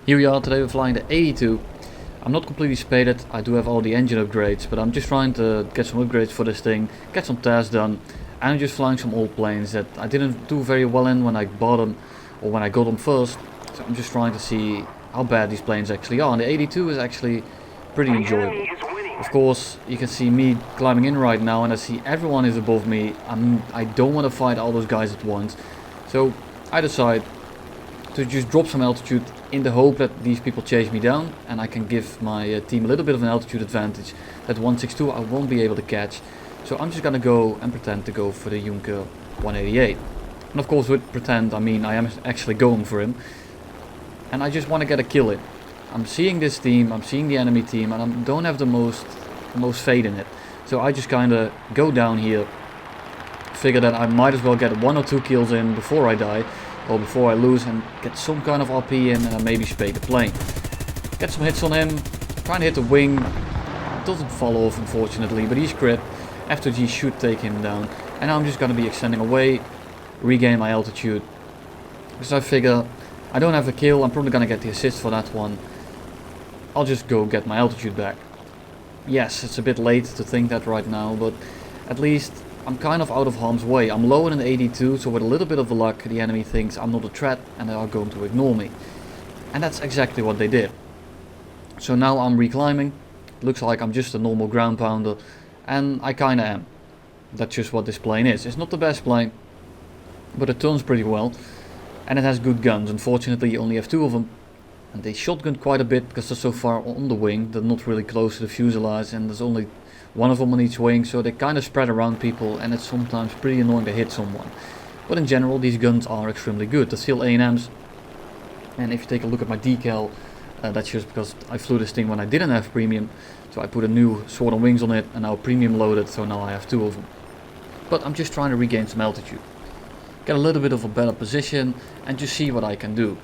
Here we are, today we're flying the AD-2. I'm not completely spaded, I do have all the engine upgrades, but I'm just trying to get some upgrades for this thing, get some tasks done, and I'm just flying some old planes that I didn't do very well in when I bought them, or when I got them first. So I'm just trying to see how bad these planes actually are, and the AD-2 is actually pretty enjoyable. Of course, you can see me climbing in right now, and I see everyone is above me. I don't want to fight all those guys at once, so I decide to just drop some altitude in the hope that these people chase me down and I can give my team a little bit of an altitude advantage that 162 I won't be able to catch. So I'm just gonna go and pretend to go for the Junker 188. And of course with pretend I mean I am actually going for him. And I just want to get a kill in. I'm seeing this team, I'm seeing the enemy team, and I don't have the most faith in it. So I just kinda go down here, figure that I might as well get 1 or 2 kills in before I die. Or before I lose, and get some kind of RP in and then maybe spade the plane. Get some hits on him, trying to hit the wing. Doesn't fall off unfortunately, but he's crit. F2G should take him down. And now I'm just going to be extending away, regain my altitude. Because I figure I don't have a kill, I'm probably going to get the assist for that one. I'll just go get my altitude back. Yes, it's a bit late to think that right now, but at least I'm kind of out of harm's way. I'm lower than AD-2, so with a little bit of luck the enemy thinks I'm not a threat and they are going to ignore me. And that's exactly what they did. So now I'm reclimbing. Looks like I'm just a normal ground pounder, and I kinda am. That's just what this plane is. It's not the best plane, but it turns pretty well. And it has good guns. Unfortunately you only have 2 of them. And they shotgun quite a bit because they're so far on the wing. They're not really close to the fuselage, and there's only 1 of them on each wing, so they kind of spread around people, and it's sometimes pretty annoying to hit someone. But in general these guns are extremely good. They're still A&Ms, and if you take a look at my decal, that's just because I flew this thing when I didn't have premium, so I put a new sword and wings on it and now premium loaded, so now I have 2 of them. But I'm just trying to regain some altitude, get a little bit of a better position and just see what I can do.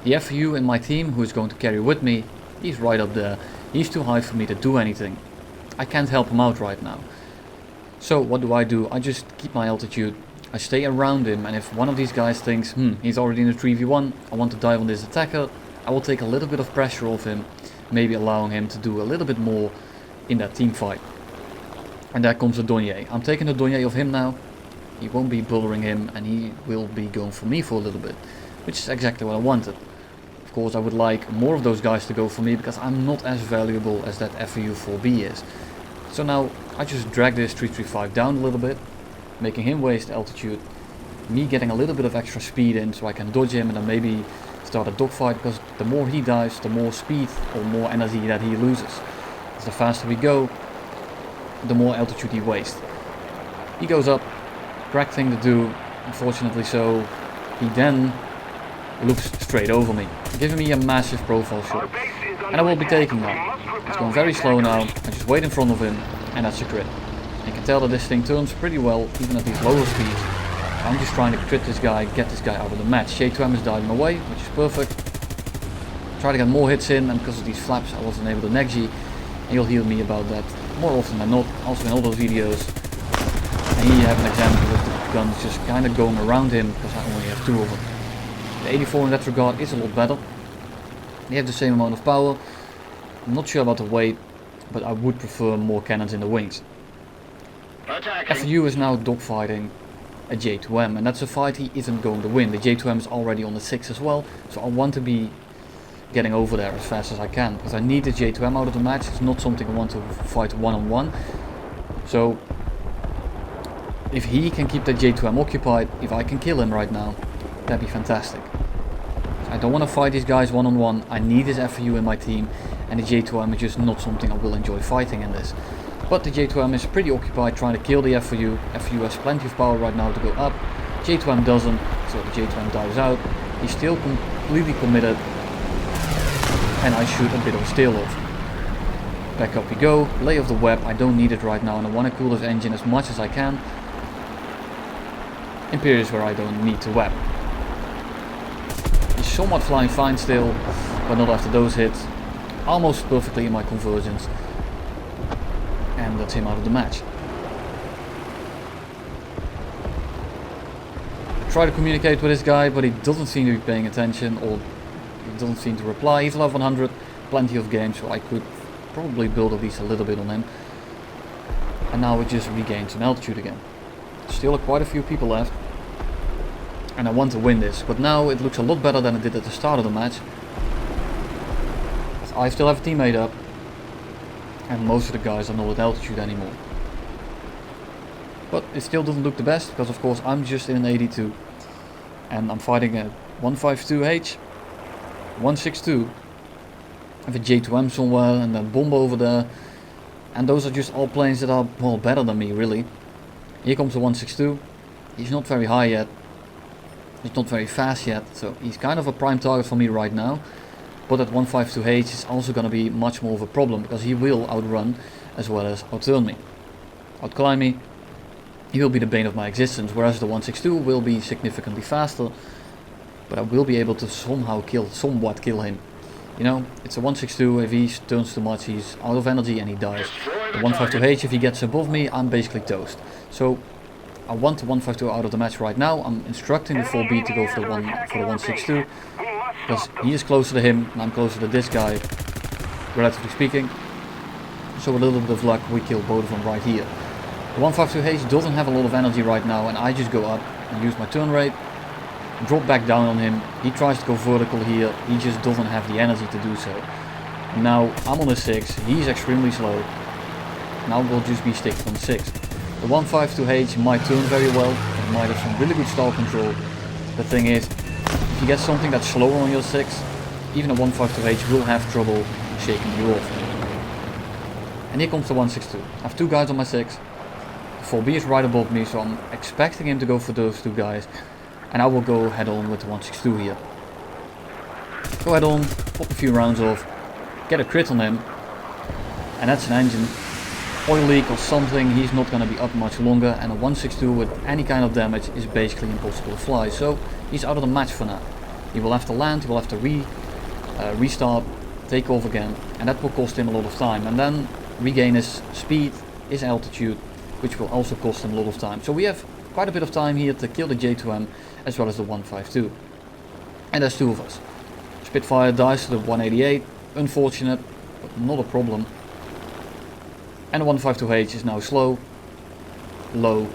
The FU in my team, who is going to carry with me, he's right up there. He's too high for me to do anything. I can't help him out right now. So what do? I just keep my altitude. I stay around him, and if one of these guys thinks, he's already in a 3v1, I want to dive on this attacker, I will take a little bit of pressure off him, maybe allowing him to do a little bit more in that team fight. And there comes the Donier. I'm taking the Donier of him now. He won't be bothering him, and he will be going for me for a little bit, which is exactly what I wanted. Of course I would like more of those guys to go for me, because I'm not as valuable as that FU4B is. So now I just drag this 335 down a little bit, making him waste altitude, me getting a little bit of extra speed in so I can dodge him and then maybe start a dogfight, because the more he dives, the more speed or more energy that he loses. Because the faster we go, the more altitude he wastes. He goes up, correct thing to do, unfortunately so, he then looks straight over me, giving me a massive profile shot. And I will be taking that. It's going very slow now, I just wait in front of him, and that's a crit. You can tell that this thing turns pretty well, even at these lower speeds. I'm just trying to crit this guy, get this guy out of the match. J2M is diving away, which is perfect. Try to get more hits in, and because of these flaps I wasn't able to neg G, and you'll hear me about that more often than not, also in all those videos. And here you have an example of the guns just kind of going around him, because I only have 2 of them. The 84 in that regard is a lot better. They have the same amount of power. I'm not sure about the weight, but I would prefer more cannons in the wings. FU is now dogfighting a J2M, and that's a fight he isn't going to win. The J2M is already on the 6 as well, so I want to be getting over there as fast as I can, because I need the J2M out of the match. It's not something I want to fight one-on-one. So if he can keep that J2M occupied, if I can kill him right now, that'd be fantastic. I don't want to fight these guys one-on-one. I need this FU in my team, and the J2M is just not something I will enjoy fighting in this. But the J2M is pretty occupied trying to kill the FU. FU has plenty of power right now to go up. J2M doesn't, so the J2M dives out. He's still completely committed, and I shoot a bit of a steal off. Back up we go, lay off the web. I don't need it right now, and I want to cool this engine as much as I can in periods where I don't need to web. He's somewhat flying fine still, but not after those hits. Almost perfectly in my convergence, and that's him out of the match. Try to communicate with this guy, but he doesn't seem to be paying attention, or he doesn't seem to reply. He's level 100, plenty of games, so I could probably build at least a little bit on him. And now we just regain some altitude again. Still quite a few people left. And I want to win this, but now it looks a lot better than it did at the start of the match. I still have a teammate up. And most of the guys are not at altitude anymore. But it still doesn't look the best, because of course I'm just in an AD-2. And I'm fighting a 152H, 162. I have a J2M somewhere and a bomb over there. And those are just all planes that are, well, better than me really. Here comes the 162. He's not very high yet. He's not very fast yet, so he's kind of a prime target for me right now. But that 152H is also going to be much more of a problem, because he will outrun as well as outturn me. Outclimb me. He will be the bane of my existence, whereas the 162 will be significantly faster. But I will be able to somehow somewhat kill him. You know, it's a 162, if he turns too much he's out of energy and he dies. The 152H, if he gets above me, I'm basically toast. So I want the 152 out of the match right now. I'm instructing the 4B to go for the 162. Because he is closer to him and I'm closer to this guy, relatively speaking. So with a little bit of luck we kill both of them right here. The 152H doesn't have a lot of energy right now, and I just go up and use my turn rate, drop back down on him. He tries to go vertical here, he just doesn't have the energy to do so. And now I'm on a 6, he's extremely slow. Now we'll just be sticking on 6. The 152H might turn very well, it might have some really good stall control. The thing is, if you get something that's slower on your 6, even a 152H will have trouble shaking you off. And here comes the 162. I have two guys on my 6. The 4B is right above me, so I'm expecting him to go for those two guys. And I will go head on with the 162 here. Go head on, pop a few rounds off, get a crit on him. And that's an engine. Oil leak or something, he's not going to be up much longer. And a 162 with any kind of damage is basically impossible to fly. So he's out of the match for now. He will have to land, he will have to restart, take off again, and that will cost him a lot of time. And then regain his speed, his altitude, which will also cost him a lot of time. So we have quite a bit of time here to kill the J2M as well as the 152. And there's two of us. Spitfire dies to the 188, unfortunate, but not a problem. And the 152H is now slow, low,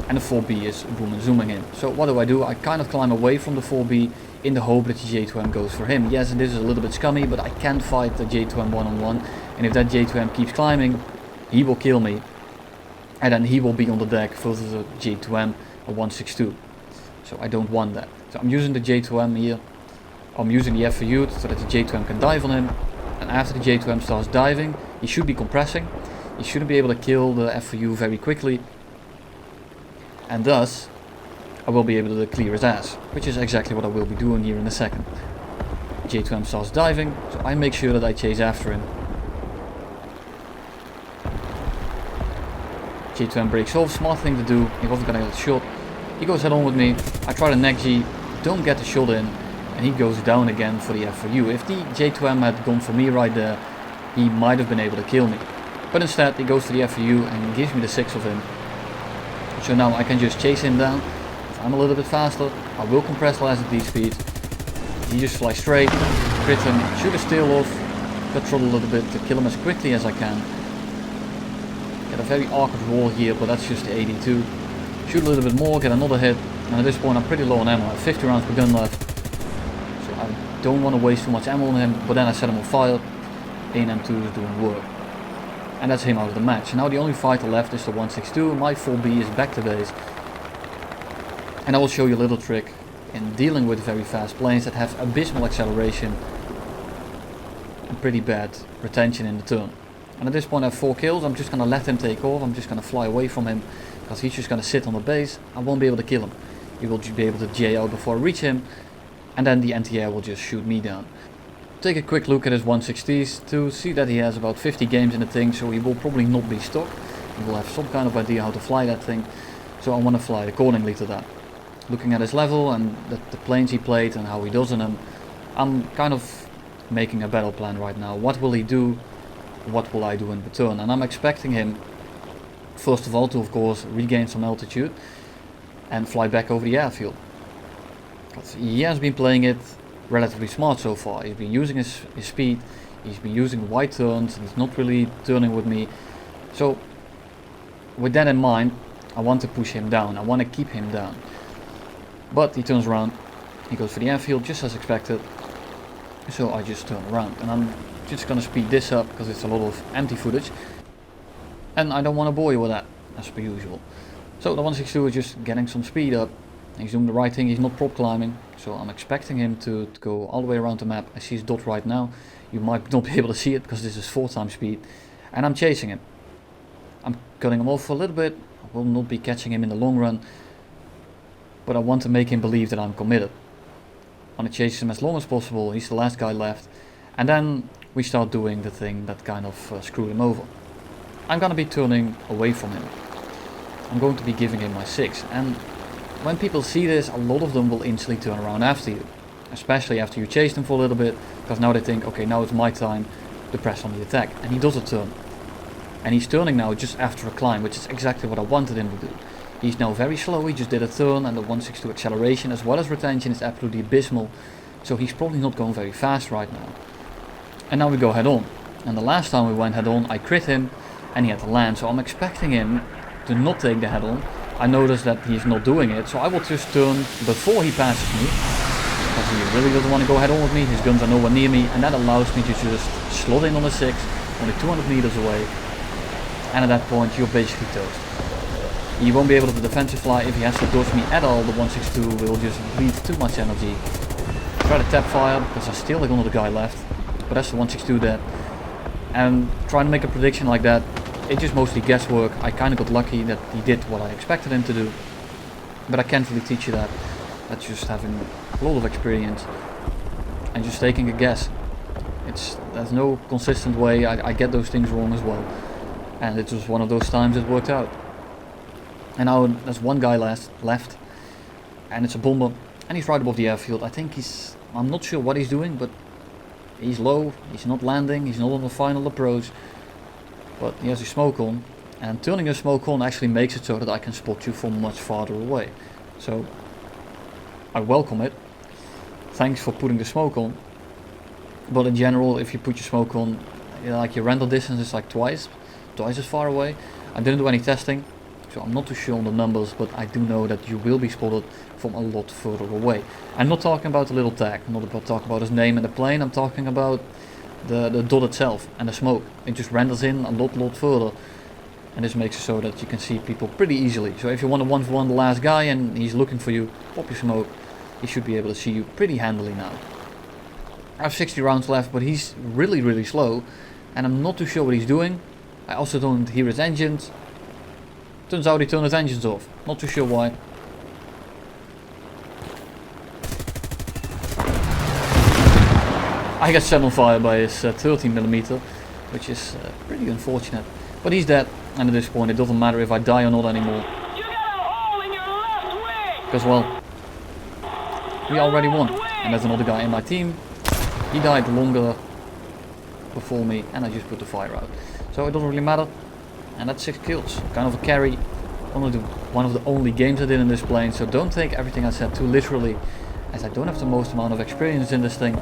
and the 4B is boom and zooming in. So what do? I kind of climb away from the 4B in the hope that the J2M goes for him. Yes, this is a little bit scummy, but I can't fight the J2M one-on-one. And if that J2M keeps climbing, he will kill me. And then he will be on the deck versus the J2M, a 162. So I don't want that. So I'm using the J2M here. I'm using the FU so that the J2M can dive on him. And after the J2M starts diving, he should be compressing. He shouldn't be able to kill the FU very quickly. And thus, I will be able to clear his ass, which is exactly what I will be doing here in a second. J2M starts diving, so I make sure that I chase after him. J2M breaks off, smart thing to do, he wasn't gonna get a shot. He goes head on with me, I try to neck G, don't get the shot in, and he goes down again for the FU. If the J2M had gone for me right there, he might have been able to kill me. But instead he goes for the FU and gives me the 6 of him. So now I can just chase him down. If I'm a little bit faster, I will compress less at these speeds. He just flies straight, crit him, shoot his tail off, cut throttle a little bit to kill him as quickly as I can. Get a very awkward roll here, but that's just the AD-2. Shoot a little bit more, get another hit, and at this point I'm pretty low on ammo. I have 50 rounds per gun left. So I don't want to waste too much ammo on him, but then I set him on fire. A&M2 is doing work. And that's him out of the match. Now the only fighter left is the 162. My 4B is back to base. And I will show you a little trick in dealing with very fast planes that have abysmal acceleration and pretty bad retention in the turn. And at this point I have 4 kills. I'm just going to let him take off. I'm just going to fly away from him because he's just going to sit on the base. I won't be able to kill him. He will just be able to J out before I reach him. And then the anti-air will just shoot me down. Take a quick look at his 160s to see that he has about 50 games in the thing, so he will probably not be stuck. He will have some kind of idea how to fly that thing, so I want to fly accordingly to that. Looking at his level and the planes he played and how he does in them, I'm kind of making a battle plan right now. What will he do? What will I do in return? And I'm expecting him, first of all, to of course regain some altitude and fly back over the airfield. He has been playing it relatively smart so far. He's been using his speed, he's been using wide turns, and he's not really turning with me. So with that in mind, I want to push him down, I want to keep him down. But he turns around, he goes for the airfield just as expected. So I just turn around, and I'm just gonna speed this up because it's a lot of empty footage. And I don't want to bore you with that, as per usual. So the 162 is just getting some speed up. He's doing the right thing, he's not prop climbing. So I'm expecting him to go all the way around the map. I see his dot right now. You might not be able to see it because this is 4 times speed. And I'm chasing him. I'm cutting him off for a little bit. I will not be catching him in the long run. But I want to make him believe that I'm committed. I want to chase him as long as possible. He's the last guy left. And then we start doing the thing that kind of screwed him over. I'm gonna be turning away from him. I'm going to be giving him my 6. And when people see this, a lot of them will instantly turn around after you. Especially after you chase them for a little bit. Because now they think, okay, now it's my time to press on the attack. And he does a turn. And he's turning now just after a climb, which is exactly what I wanted him to do. He's now very slow, he just did a turn, and the 162 acceleration as well as retention is absolutely abysmal. So he's probably not going very fast right now. And now we go head on. And the last time we went head on, I crit him and he had to land. So I'm expecting him to not take the head on. I notice that he's not doing it, so I will just turn before he passes me. Because he really doesn't want to go head on with me, his guns are nowhere near me, and that allows me to just slot in on the 6, only 200 meters away. And at that point you're basically toast. He won't be able to defensive fly. If he has to dodge me at all, the 162 will just bleed too much energy. Try to tap fire because I still have another guy left, but that's the 162 dead. And trying to make a prediction like that, it's just mostly guesswork. I kind of got lucky that he did what I expected him to do, but I can't really teach you that. That's just having a lot of experience and just taking a guess. There's no consistent way. I get those things wrong as well, and it was one of those times it worked out. And now there's one guy left, and it's a bomber, and he's right above the airfield. I think I'm not sure what he's doing, but he's low, he's not landing, he's not on the final approach, but he has his smoke on, and turning the smoke on actually makes it so that I can spot you from much farther away. So I welcome it. Thanks for putting the smoke on. But in general, if you put your smoke on, like your render distance is like twice as far away. I didn't do any testing, so I'm not too sure on the numbers, but I do know that you will be spotted from a lot further away. I'm not talking about the little tag, I'm not talking about his name in the plane, I'm talking about the dot itself and the smoke. It just renders in a lot further, and this makes it so that you can see people pretty easily. So if you want to 1v1 the last guy and he's looking for you, pop your smoke, he should be able to see you pretty handily now. I have 60 rounds left, but he's really slow, and I'm not too sure what he's doing. I also don't hear his engines. Turns out he turned his engines off. Not too sure why. I got set on fire by his 13mm, which is pretty unfortunate. But he's dead, and at this point it doesn't matter if I die or not anymore. Because, well, we already won. And there's another guy in my team. He died longer before me, and I just put the fire out. So it doesn't really matter. And that's 6 kills. Kind of a carry. One of the only games I did in this plane, so don't take everything I said too literally, as I don't have the most amount of experience in this thing.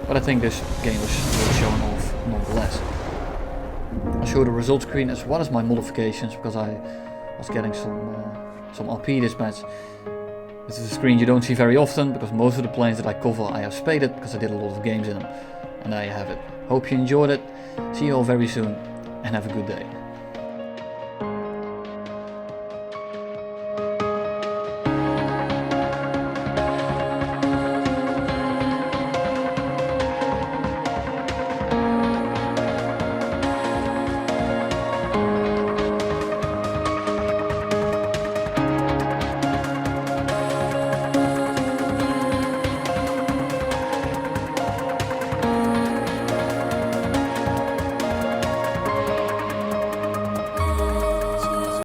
But I think this game was really showing off nonetheless. I'll show the result screen as well as my modifications, because I was getting some RP this match. This is a screen you don't see very often, because most of the planes that I cover I have spaded, because I did a lot of games in them. And there you have it. Hope you enjoyed it. See you all very soon, and have a good day.